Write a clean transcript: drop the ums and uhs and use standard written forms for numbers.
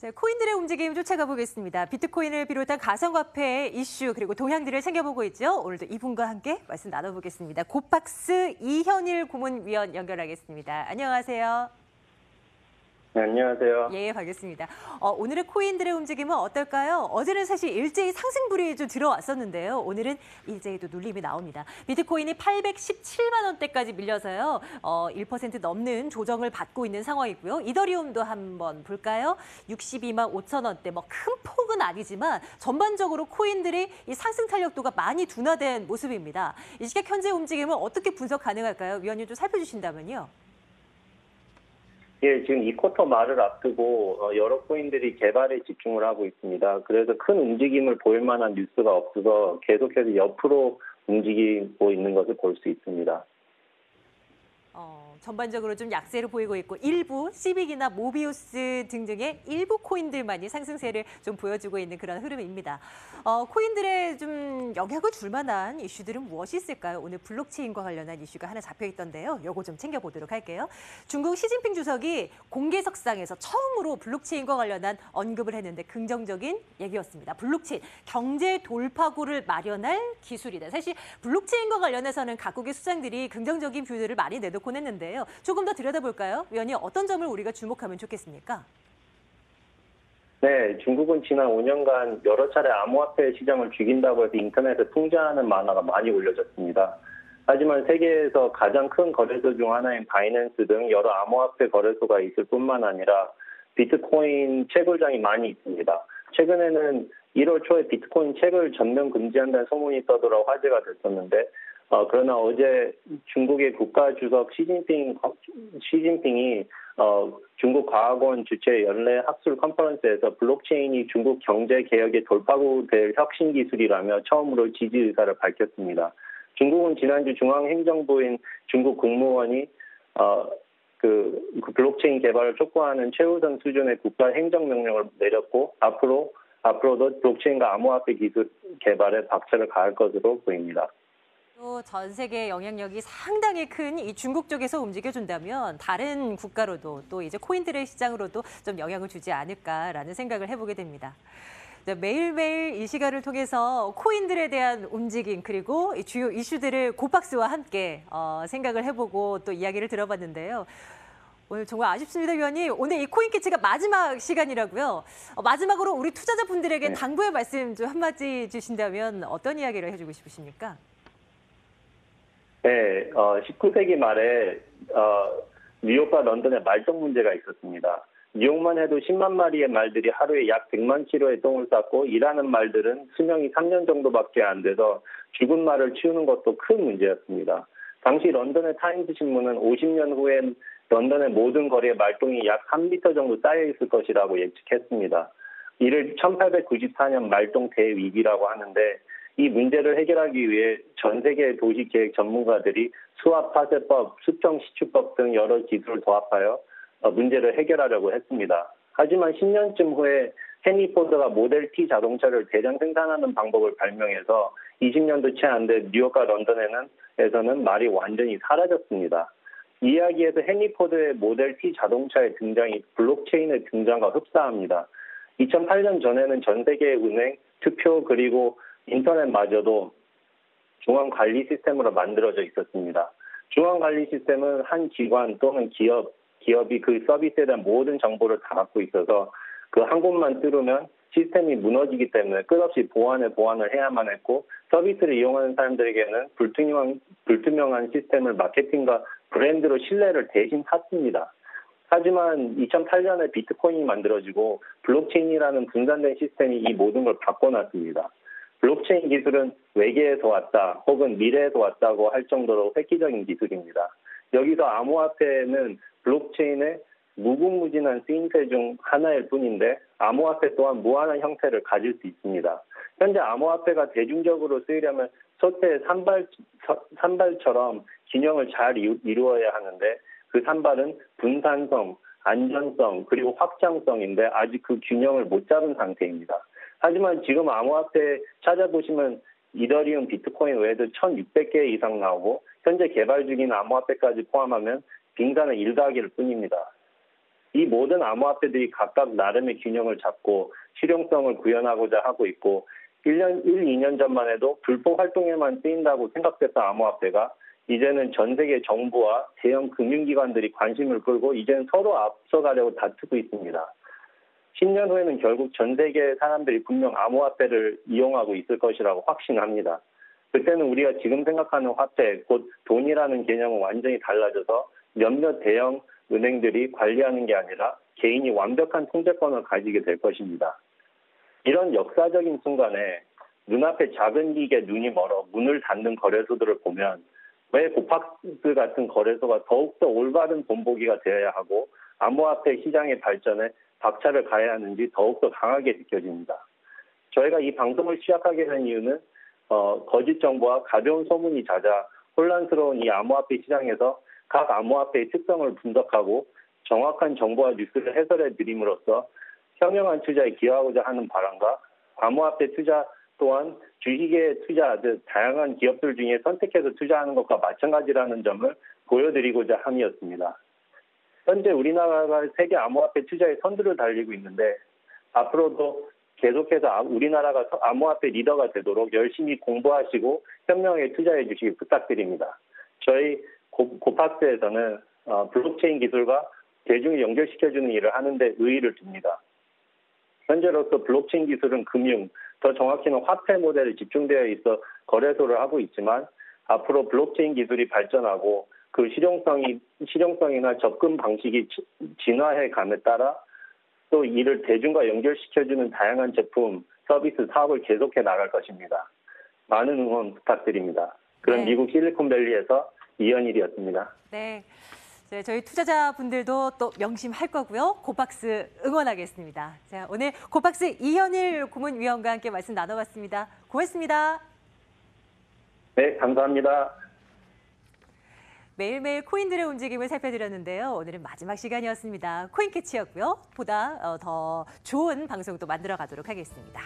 자, 코인들의 움직임 쫓아가 보겠습니다. 비트코인을 비롯한 가상화폐 이슈 그리고 동향들을 챙겨보고 있죠. 오늘도 이분과 함께 말씀 나눠보겠습니다. 고박스 이현일 고문위원 연결하겠습니다. 안녕하세요. 네, 안녕하세요. 예, 반갑습니다. 오늘의 코인들의 움직임은 어떨까요? 어제는 사실 일제히 상승불이 좀 들어왔었는데요. 오늘은 일제히 또 눌림이 나옵니다. 비트코인이 817만 원대까지 밀려서요. 1% 넘는 조정을 받고 있는 상황이고요. 이더리움도 한번 볼까요? 62만 5천 원대. 뭐 큰 폭은 아니지만 전반적으로 코인들이 이 상승 탄력도가 많이 둔화된 모습입니다. 이 시각 현재 움직임을 어떻게 분석 가능할까요? 위원님 좀 살펴주신다면요. 예, 지금 이 쿼터 말을 앞두고 여러 코인들이 개발에 집중을 하고 있습니다. 그래서 큰 움직임을 보일 만한 뉴스가 없어서 계속해서 옆으로 움직이고 있는 것을 볼 수 있습니다. 전반적으로 좀 약세를 보이고 있고 일부 시빅이나 모비우스 등등의 일부 코인들만이 상승세를 좀 보여주고 있는 그런 흐름입니다. 코인들의 좀 영향을 줄 만한 이슈들은 무엇이 있을까요? 오늘 블록체인과 관련한 이슈가 하나 잡혀 있던데요. 요거 좀 챙겨보도록 할게요. 중국 시진핑 주석이 공개석상에서 처음으로 블록체인과 관련한 언급을 했는데 긍정적인 얘기였습니다. 블록체인, 경제 돌파구를 마련할 기술이다. 사실 블록체인과 관련해서는 각국의 수장들이 긍정적인 뷰들을 많이 내놓곤 했는데 조금 더 들여다볼까요? 위원님, 어떤 점을 우리가 주목하면 좋겠습니까? 네, 중국은 지난 5년간 여러 차례 암호화폐 시장을 죽인다고 해서 인터넷에 풍자하는 만화가 많이 올려졌습니다. 하지만 세계에서 가장 큰 거래소 중 하나인 바이낸스 등 여러 암호화폐 거래소가 있을 뿐만 아니라 비트코인 채굴장이 많이 있습니다. 최근에는 1월 초에 비트코인 채굴 전면 금지한다는 소문이 떠돌아 화제가 됐었는데 그러나 어제 중국의 국가주석 시진핑이 중국 과학원 주최 연례 학술 컨퍼런스에서 블록체인이 중국 경제 개혁의 돌파구 될 혁신 기술이라며 처음으로 지지 의사를 밝혔습니다. 중국은 지난주 중앙행정부인 중국 국무원이 그 블록체인 개발을 촉구하는 최우선 수준의 국가 행정명령을 내렸고 앞으로도 블록체인과 암호화폐 기술 개발에 박차를 가할 것으로 보입니다. 또 전 세계 영향력이 상당히 큰 이 중국 쪽에서 움직여준다면 다른 국가로도 또 이제 코인들의 시장으로도 좀 영향을 주지 않을까라는 생각을 해보게 됩니다. 매일매일 이 시간을 통해서 코인들에 대한 움직임 그리고 주요 이슈들을 고박스와 함께 생각을 해보고 또 이야기를 들어봤는데요. 오늘 정말 아쉽습니다, 위원님. 오늘 이 코인 캐치가 마지막 시간이라고요. 마지막으로 우리 투자자분들에게 당부의 말씀 좀 한마디 주신다면 어떤 이야기를 해주고 싶으십니까? 네, 19세기 말에 뉴욕과 런던에 말똥 문제가 있었습니다. 뉴욕만 해도 10만 마리의 말들이 하루에 약 100만 킬로의 똥을 쌌고 일하는 말들은 수명이 3년 정도밖에 안 돼서 죽은 말을 치우는 것도 큰 문제였습니다. 당시 런던의 타임스 신문은 50년 후엔 런던의 모든 거리에 말똥이 약 3m 정도 쌓여 있을 것이라고 예측했습니다. 이를 1894년 말똥 대위기라고 하는데 이 문제를 해결하기 위해 전 세계 도시계획 전문가들이 수압 파쇄법, 수평 시추법 등 여러 기술을 도합하여 문제를 해결하려고 했습니다. 하지만 10년쯤 후에 헨리 포드가 모델 T 자동차를 대량 생산하는 방법을 발명해서 20년도 채 안 된 뉴욕과 런던에서는 말이 완전히 사라졌습니다. 이 이야기에서 헨리 포드의 모델 T 자동차의 등장이 블록체인의 등장과 흡사합니다. 2008년 전에는 전 세계의 은행, 투표 그리고 인터넷마저도 중앙관리 시스템으로 만들어져 있었습니다. 중앙관리 시스템은 한 기관 또는 기업이 그 서비스에 대한 모든 정보를 다 갖고 있어서 그 한 곳만 뚫으면 시스템이 무너지기 때문에 끝없이 보완을 해야만 했고 서비스를 이용하는 사람들에게는 불투명한 시스템을 마케팅과 브랜드로 신뢰를 대신 샀습니다. 하지만 2008년에 비트코인이 만들어지고 블록체인이라는 분산된 시스템이 이 모든 걸 바꿔놨습니다. 블록체인 기술은 외계에서 왔다 혹은 미래에서 왔다고 할 정도로 획기적인 기술입니다. 여기서 암호화폐는 블록체인의 무궁무진한 쓰임새 중 하나일 뿐인데 암호화폐 또한 무한한 형태를 가질 수 있습니다. 현재 암호화폐가 대중적으로 쓰이려면 소태의 산발처럼 균형을 잘 이루어야 하는데 그 산발은 분산성, 안전성, 그리고 확장성인데 아직 그 균형을 못 잡은 상태입니다. 하지만 지금 암호화폐 찾아보시면 이더리움, 비트코인 외에도 1,600개 이상 나오고 현재 개발 중인 암호화폐까지 포함하면 빙산의 1더하기일 뿐입니다. 이 모든 암호화폐들이 각각 나름의 균형을 잡고 실용성을 구현하고자 하고 있고 2년 전만 해도 불법 활동에만 쓰인다고 생각됐던 암호화폐가 이제는 전 세계 정부와 대형 금융기관들이 관심을 끌고 이제는 서로 앞서가려고 다투고 있습니다. 10년 후에는 결국 전 세계 사람들이 분명 암호화폐를 이용하고 있을 것이라고 확신합니다. 그때는 우리가 지금 생각하는 화폐, 곧 돈이라는 개념은 완전히 달라져서 몇몇 대형 은행들이 관리하는 게 아니라 개인이 완벽한 통제권을 가지게 될 것입니다. 이런 역사적인 순간에 눈앞에 작은 이익에 눈이 멀어 문을 닫는 거래소들을 보면 왜 고팍스 같은 거래소가 더욱더 올바른 본보기가 되어야 하고 암호화폐 시장의 발전에 박차를 가해야 하는지 더욱더 강하게 느껴집니다. 저희가 이 방송을 시작하게 된 이유는 거짓 정보와 가벼운 소문이 잦아 혼란스러운 이 암호화폐 시장에서 각 암호화폐의 특성을 분석하고 정확한 정보와 뉴스를 해설해 드림으로써 현명한 투자에 기여하고자 하는 바람과 암호화폐 투자 또한 주식에 투자 등 다양한 기업들 중에 선택해서 투자하는 것과 마찬가지라는 점을 보여드리고자 함이었습니다. 현재 우리나라가 세계 암호화폐 투자의 선두를 달리고 있는데 앞으로도 계속해서 우리나라가 암호화폐 리더가 되도록 열심히 공부하시고 현명하게 투자해 주시기 부탁드립니다. 저희 고팍스에서는 블록체인 기술과 대중을 연결시켜주는 일을 하는데 의의를 둡니다. 현재로서 블록체인 기술은 금융, 더 정확히는 화폐 모델에 집중되어 있어 거래소를 하고 있지만 앞으로 블록체인 기술이 발전하고 그 실용성이나 접근 방식이 진화해 감에 따라 또 이를 대중과 연결시켜주는 다양한 제품, 서비스, 사업을 계속해 나갈 것입니다. 많은 응원 부탁드립니다. 그럼 네. 미국 실리콘밸리에서 이현일이었습니다. 네. 저희 투자자분들도 또 명심할 거고요. 고박스 응원하겠습니다. 자, 오늘 고박스 이현일 고문위원과 함께 말씀 나눠봤습니다. 고맙습니다. 네, 감사합니다. 매일매일 코인들의 움직임을 살펴드렸는데요. 오늘은 마지막 시간이었습니다. 코인캐치였고요. 보다 더 좋은 방송도 만들어 가도록 하겠습니다.